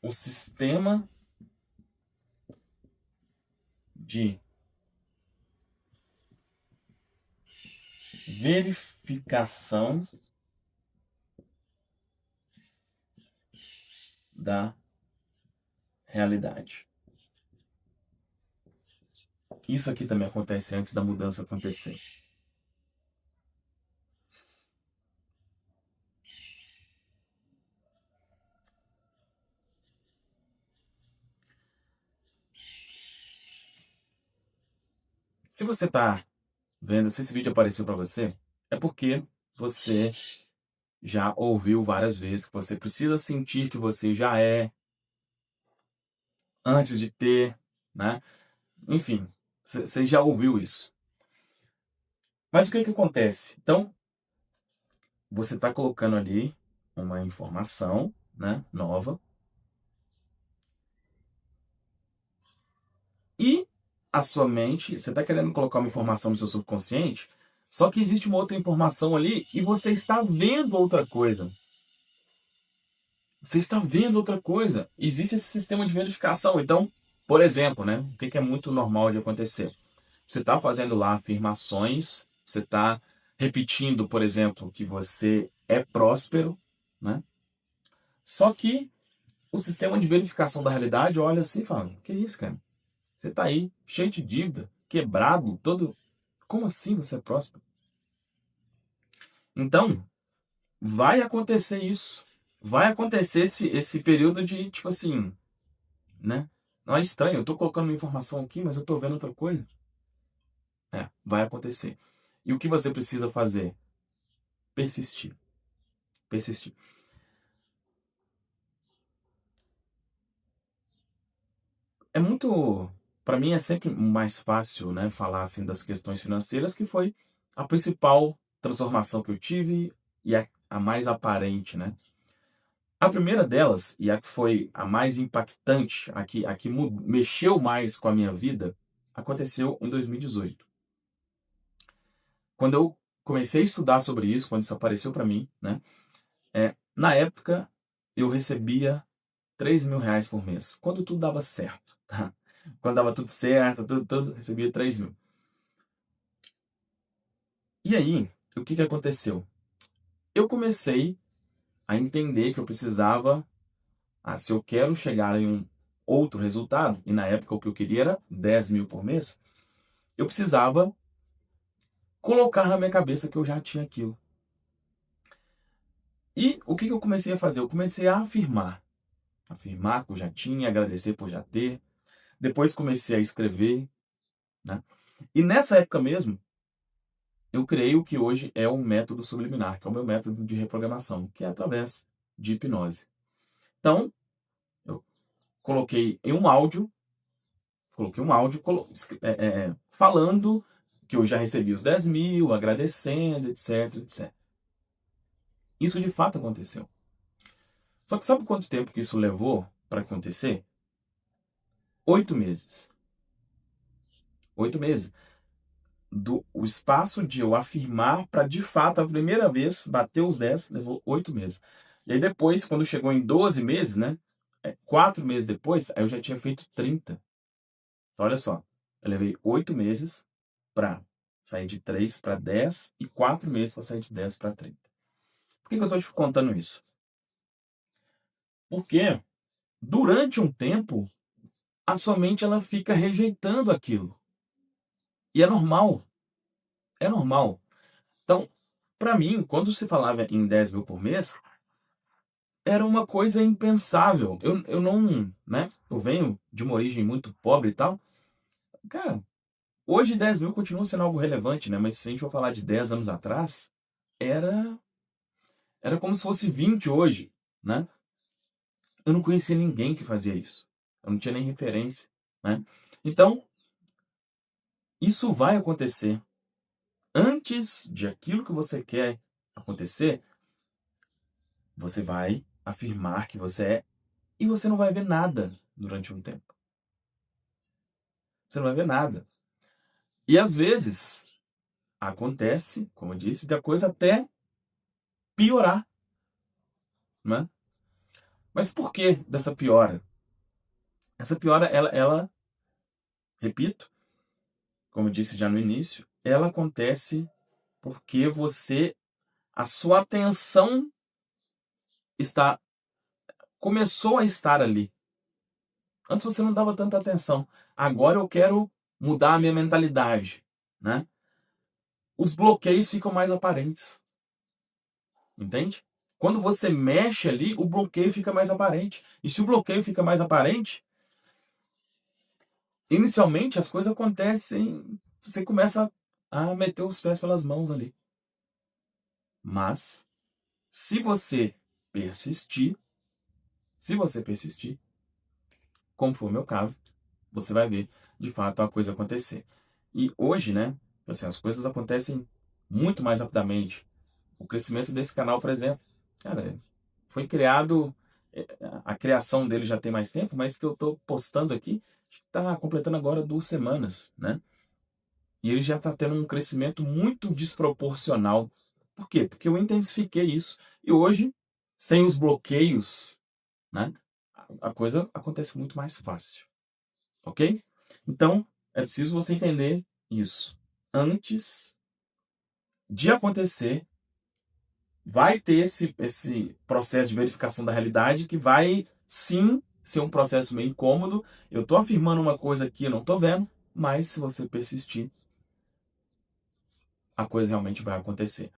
o sistema de verificação da realidade. Isso aqui também acontece antes da mudança acontecer. Se você está vendo, se esse vídeo apareceu para você, é porque você já ouviu várias vezes que você precisa sentir que você já é antes de ter, né? Enfim, você já ouviu isso. Mas o que que acontece? Então, você está colocando ali uma informação, né, nova, e a sua mente, você está querendo colocar uma informação no seu subconsciente, só que existe uma outra informação ali e você está vendo outra coisa. Você está vendo outra coisa. Existe esse sistema de verificação. Então, por exemplo, né, o que é muito normal de acontecer? Você está fazendo lá afirmações, você está repetindo, por exemplo, que você é próspero, né? Só que o sistema de verificação da realidade olha assim e fala: que isso, cara? Você está aí, cheio de dívida, quebrado, todo. Como assim você é próspero? Então, vai acontecer isso. Vai acontecer esse período de, tipo assim, né? Não é estranho, eu tô colocando uma informação aqui, mas eu tô vendo outra coisa. É, vai acontecer. E o que você precisa fazer? Persistir. Persistir. É muito, para mim é sempre mais fácil, né, falar assim das questões financeiras, que foi a principal transformação que eu tive e a mais aparente, né? A primeira delas, e a que foi a mais impactante, a que mexeu mais com a minha vida, aconteceu em 2018. Quando eu comecei a estudar sobre isso, quando isso apareceu para mim, né? Na época, eu recebia R$ 3.000 por mês, quando tudo dava certo, tá? Quando dava tudo certo, tudo, recebia 3.000. E aí, o que que aconteceu? Eu comecei a entender que eu precisava, se eu quero chegar em um outro resultado, e na época o que eu queria era 10.000 por mês, eu precisava colocar na minha cabeça que eu já tinha aquilo. E o que que eu comecei a fazer? Eu comecei a afirmar que eu já tinha, agradecer por já ter. Depois comecei a escrever, né? E nessa época mesmo, eu criei o que hoje é o método subliminar, que é o meu método de reprogramação, que é através de hipnose. Então, eu coloquei um áudio falando que eu já recebi os 10.000, agradecendo, etc, etc. Isso de fato aconteceu. Só que sabe quanto tempo que isso levou para acontecer? 8 meses. 8 meses. O espaço de eu afirmar para de fato a primeira vez bater os 10 levou 8 meses. E aí depois, quando chegou em 12 meses, né? 4 meses depois, aí eu já tinha feito 30. Então, olha só, eu levei 8 meses para sair de 3 para 10 e 4 meses para sair de 10 para 30. Por que que eu estou te contando isso? Porque durante um tempo, a sua mente ela fica rejeitando aquilo. E é normal, é normal. Então, para mim, quando se falava em 10.000 por mês, era uma coisa impensável. Eu não, né? Eu venho de uma origem muito pobre e tal. Cara, hoje 10.000 continua sendo algo relevante, né? Mas se a gente for falar de 10 anos atrás, era, era como se fosse 20 hoje, né? Eu não conhecia ninguém que fazia isso. Eu não tinha nem referência, né? Então, isso vai acontecer. Antes de aquilo que você quer acontecer, você vai afirmar que você é e você não vai ver nada durante um tempo. Você não vai ver nada. E às vezes acontece, como eu disse, da coisa até piorar, né? Mas por que dessa piora? Essa piora, repito, como eu disse já no início, ela acontece porque a sua atenção está, começou a estar ali. Antes você não dava tanta atenção. Agora eu quero mudar a minha mentalidade, né? Os bloqueios ficam mais aparentes, entende? Quando você mexe ali, o bloqueio fica mais aparente. E se o bloqueio fica mais aparente, inicialmente as coisas acontecem, você começa a meter os pés pelas mãos ali. Mas, se você persistir, se você persistir, como foi o meu caso, você vai ver de fato a coisa acontecer. E hoje, né, assim, as coisas acontecem muito mais rapidamente. O crescimento desse canal, por exemplo, cara, foi criado, a criação dele já tem mais tempo, mas que eu estou postando aqui, está completando agora 2 semanas, né? E ele já está tendo um crescimento muito desproporcional. Por quê? Porque eu intensifiquei isso. E hoje, sem os bloqueios, né, a coisa acontece muito mais fácil. Ok? Então, é preciso você entender isso. Antes de acontecer, vai ter esse processo de verificação da realidade que vai, sim, ser um processo meio incômodo. Eu estou afirmando uma coisa aqui, eu não estou vendo, mas se você persistir, a coisa realmente vai acontecer.